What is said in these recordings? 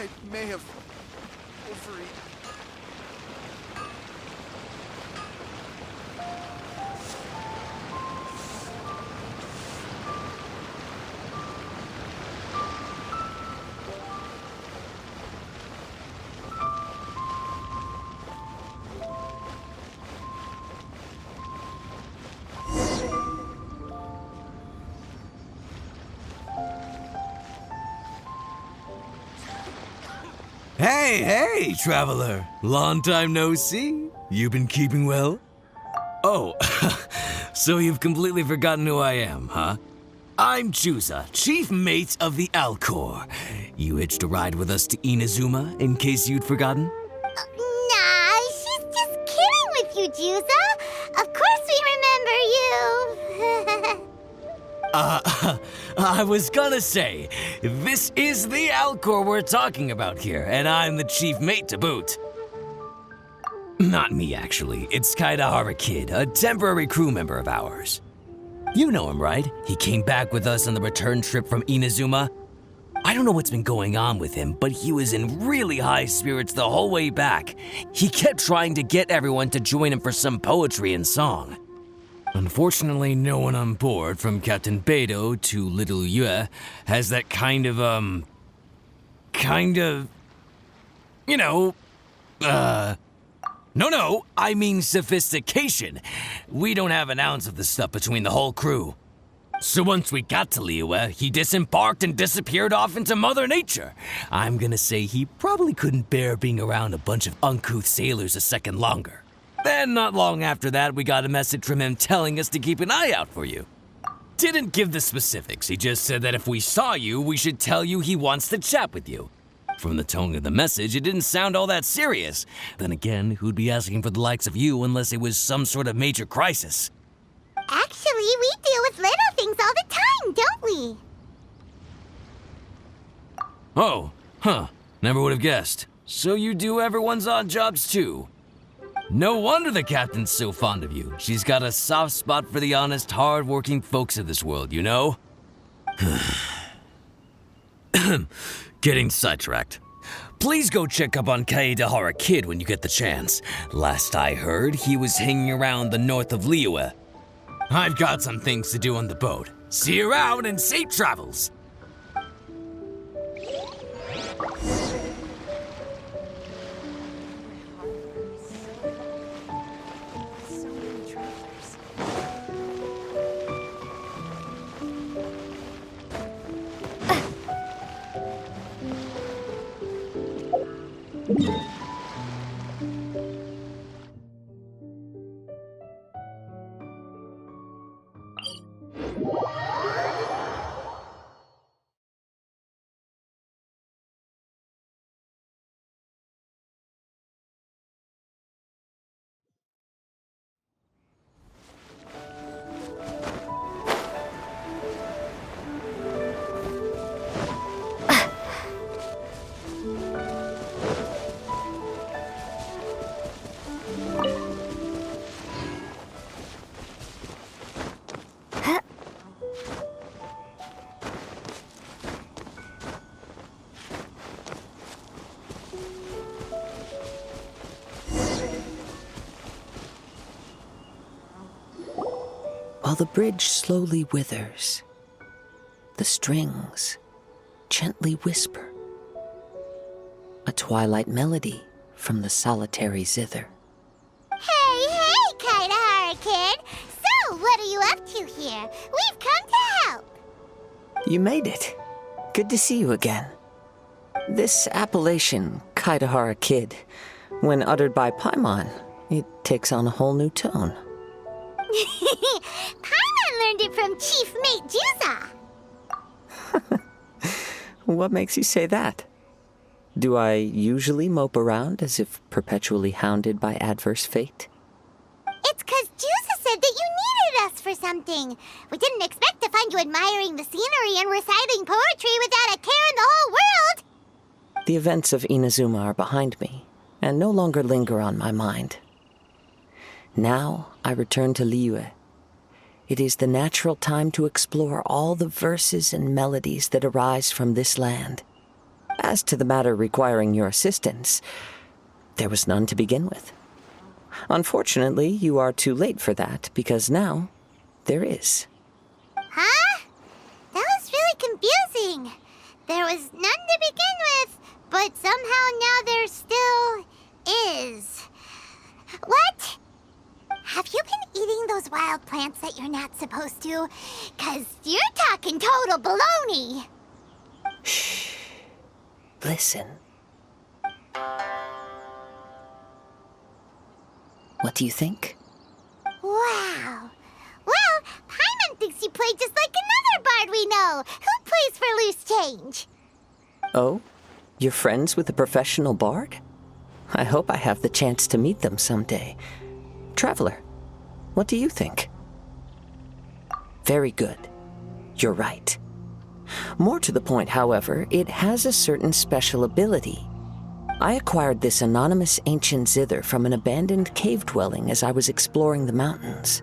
I may have overeaten. Hey, traveler. Long time no see. You been keeping well? Oh, so you've completely forgotten who I am, huh? I'm Juza, chief mate of the Alcor. You hitched a ride with us to Inazuma, in case you'd forgotten? Nah, she's just kidding with you, Juza. Of course we remember you. I was gonna say, this is the Alcor we're talking about here, and I'm the chief mate to boot. Not me, actually. It's Kaidahara Kid, a temporary crew member of ours. You know him, right? He came back with us on the return trip from Inazuma. I don't know what's been going on with him, but he was in really high spirits the whole way back. He kept trying to get everyone to join him for some poetry and song. Unfortunately, no one on board, from Captain Beidou to Little Yue, has that No, I mean sophistication. We don't have an ounce of the stuff between the whole crew. So once we got to Liyue, he disembarked and disappeared off into Mother Nature. I'm gonna say he probably couldn't bear being around a bunch of uncouth sailors a second longer. Then, not long after that, we got a message from him telling us to keep an eye out for you. Didn't give the specifics, he just said that if we saw you, we should tell you he wants to chat with you. From the tone of the message, it didn't sound all that serious. Then again, who'd be asking for the likes of you unless it was some sort of major crisis? Actually, we deal with little things all the time, don't we? Oh, huh. Never would have guessed. So you do everyone's odd jobs too. No wonder the captain's so fond of you. She's got a soft spot for the honest, hard-working folks of this world, you know? Getting sidetracked. Please go check up on Kaedahara Kid when you get the chance. Last I heard, he was hanging around the north of Liyue. I've got some things to do on the boat. See you around and safe travels! While the bridge slowly withers, the strings gently whisper, a twilight melody from the solitary zither. Hey, Kaidahara Kid! So, what are you up to here? We've come to help! You made it. Good to see you again. This appellation, Kaidahara Kid, when uttered by Paimon, it takes on a whole new tone. Paimon learned it from Chief Mate Juza. What makes you say that? Do I usually mope around as if perpetually hounded by adverse fate? It's 'cause Juza said that you needed us for something. We didn't expect to find you admiring the scenery and reciting poetry without a care in the whole world. The events of Inazuma are behind me, and no longer linger on my mind. Now I return to Liyue. It is the natural time to explore all the verses and melodies that arise from this land. As to the matter requiring your assistance, there was none to begin with. Unfortunately, you are too late for that, because now there is. Huh? That was really confusing. There was none to begin with, but somehow now there still is. What? Have you been eating those wild plants that you're not supposed to? 'Cause you're talking total baloney. Shh. Listen. What do you think? Wow. Well, Paimon thinks you play just like another bard we know, who plays for loose change. Oh? You're friends with a professional bard? I hope I have the chance to meet them someday. Traveler, what do you think? Very good. You're right. More to the point, however, it has a certain special ability. I acquired this anonymous ancient zither from an abandoned cave dwelling as I was exploring the mountains.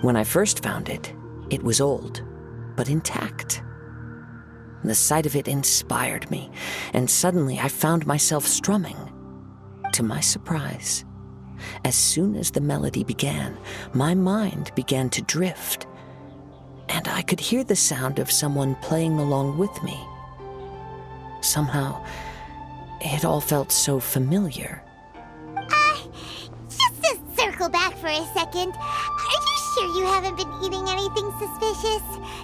When I first found it, it was old, but intact. The sight of it inspired me, and suddenly I found myself strumming. To my surprise, as soon as the melody began, my mind began to drift, and I could hear the sound of someone playing along with me. Somehow, it all felt so familiar. Just to circle back for a second, are you sure you haven't been eating anything suspicious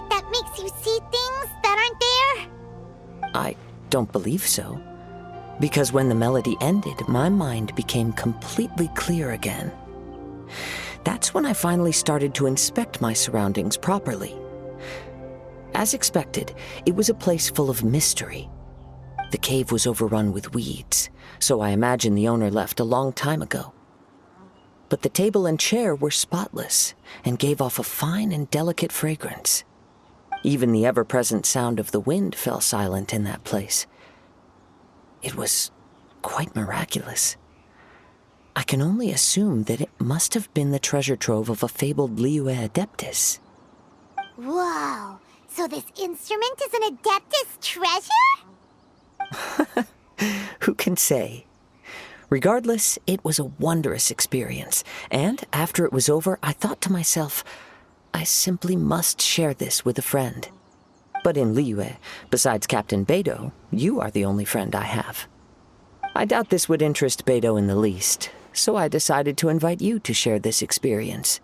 that makes you see things that aren't there? I don't believe so. Because when the melody ended, my mind became completely clear again. That's when I finally started to inspect my surroundings properly. As expected, it was a place full of mystery. The cave was overrun with weeds, so I imagine the owner left a long time ago. But the table and chair were spotless and gave off a fine and delicate fragrance. Even the ever-present sound of the wind fell silent in that place. It was quite miraculous. I can only assume that it must have been the treasure trove of a fabled Liyue Adeptus. Whoa, so this instrument is an Adeptus treasure? Who can say? Regardless, it was a wondrous experience, and after it was over, I thought to myself, I simply must share this with a friend. But in Liyue, besides Captain Beidou, you are the only friend I have. I doubt this would interest Beidou in the least, so I decided to invite you to share this experience.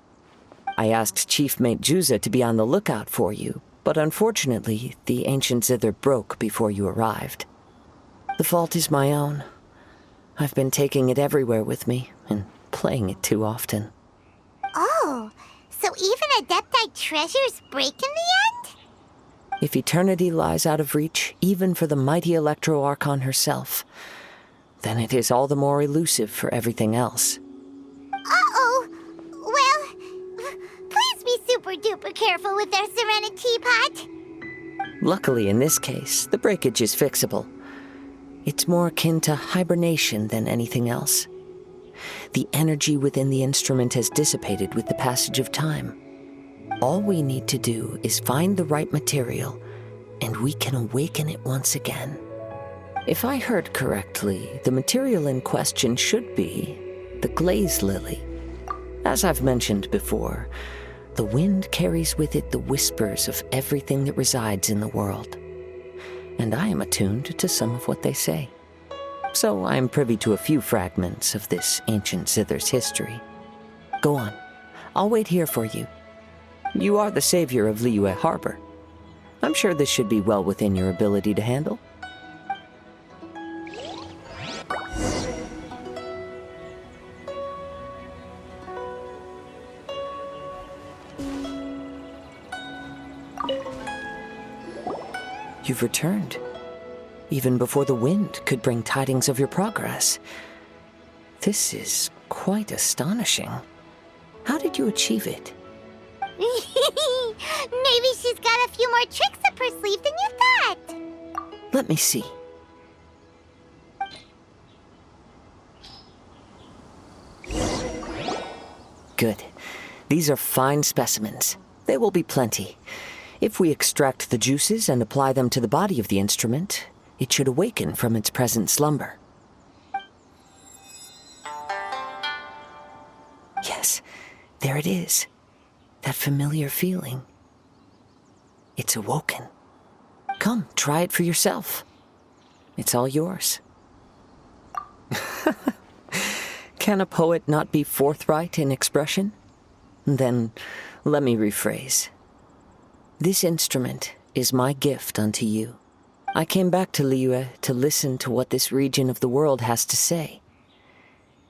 I asked Chief Mate Juza to be on the lookout for you, but unfortunately, the ancient zither broke before you arrived. The fault is my own. I've been taking it everywhere with me, and playing it too often. Oh, so even Adeptite treasures break in the end? If eternity lies out of reach, even for the mighty Electro-Archon herself, then it is all the more elusive for everything else. Uh-oh. Well, please be super-duper careful with their Serenity Teapot. Luckily, in this case, the breakage is fixable. It's more akin to hibernation than anything else. The energy within the instrument has dissipated with the passage of time. All we need to do is find the right material, and we can awaken it once again. If I heard correctly, the material in question should be the glaze lily. As I've mentioned before, the wind carries with it the whispers of everything that resides in the world. And I am attuned to some of what they say. So I am privy to a few fragments of this ancient zither's history. Go on. I'll wait here for you. You are the savior of Liyue Harbor. I'm sure this should be well within your ability to handle. You've returned, even before the wind could bring tidings of your progress. This is quite astonishing. How did you achieve it? Maybe she's got a few more tricks up her sleeve than you thought. Let me see. Good. These are fine specimens. They will be plenty. If we extract the juices and apply them to the body of the instrument, it should awaken from its present slumber. Yes, there it is. That familiar feeling. It's awoken. Come, try it for yourself. It's all yours. Can a poet not be forthright in expression? Then, let me rephrase. This instrument is my gift unto you. I came back to Liyue to listen to what this region of the world has to say.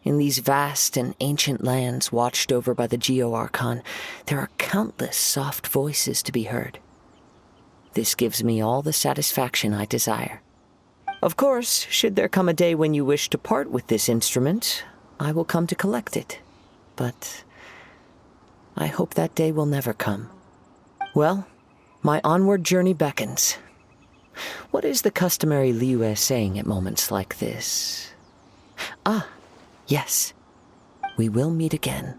In these vast and ancient lands watched over by the Geo-Archon, there are countless soft voices to be heard. This gives me all the satisfaction I desire. Of course, should there come a day when you wish to part with this instrument, I will come to collect it. But I hope that day will never come. Well, my onward journey beckons. What is the customary Liyue saying at moments like this? Ah, yes. We will meet again.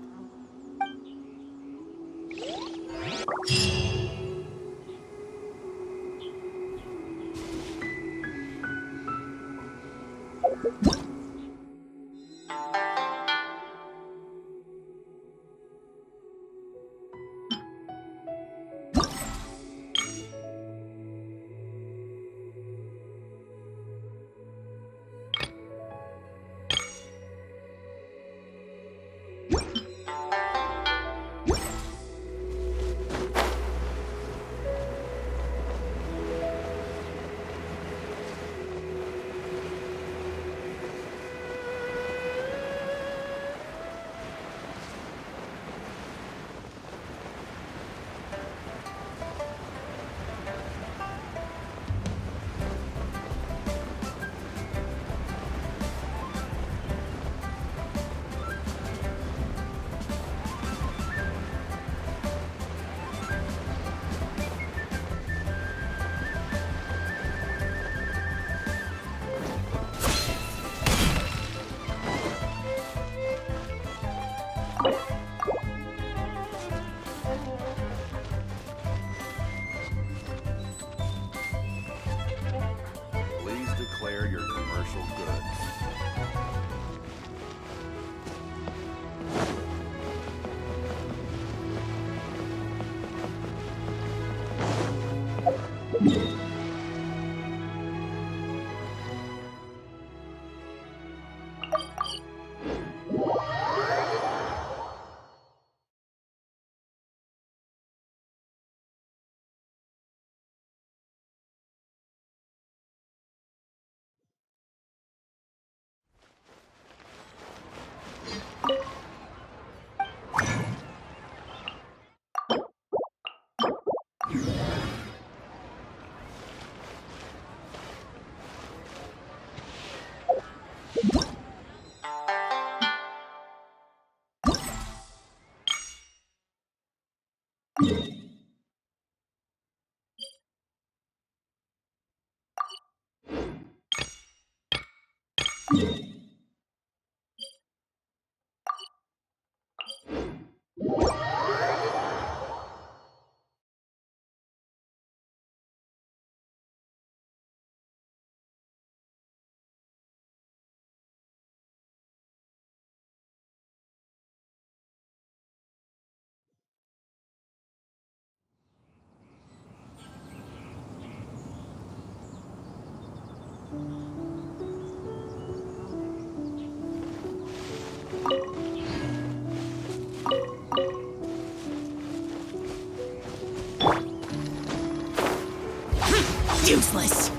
Please declare your commercial goods. Useless!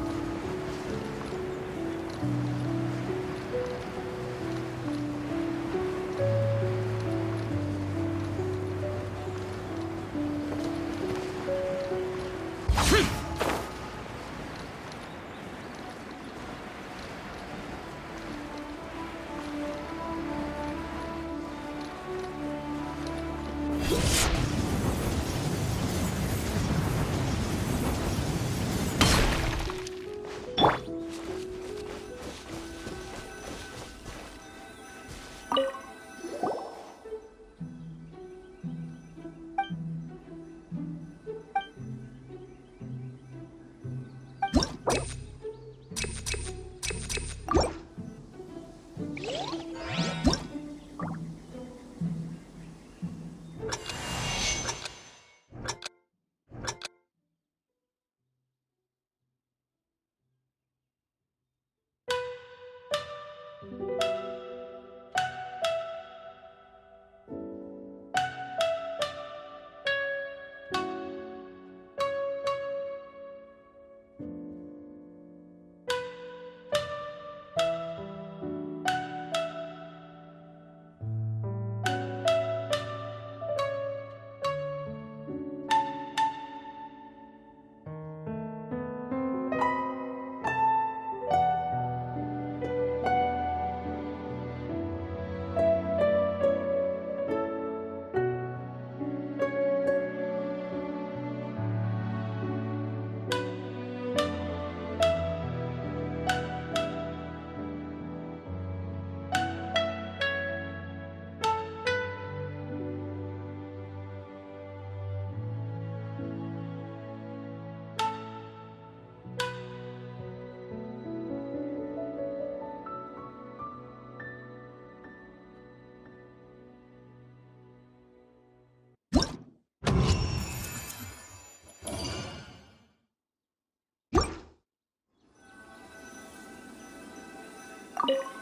Thank you.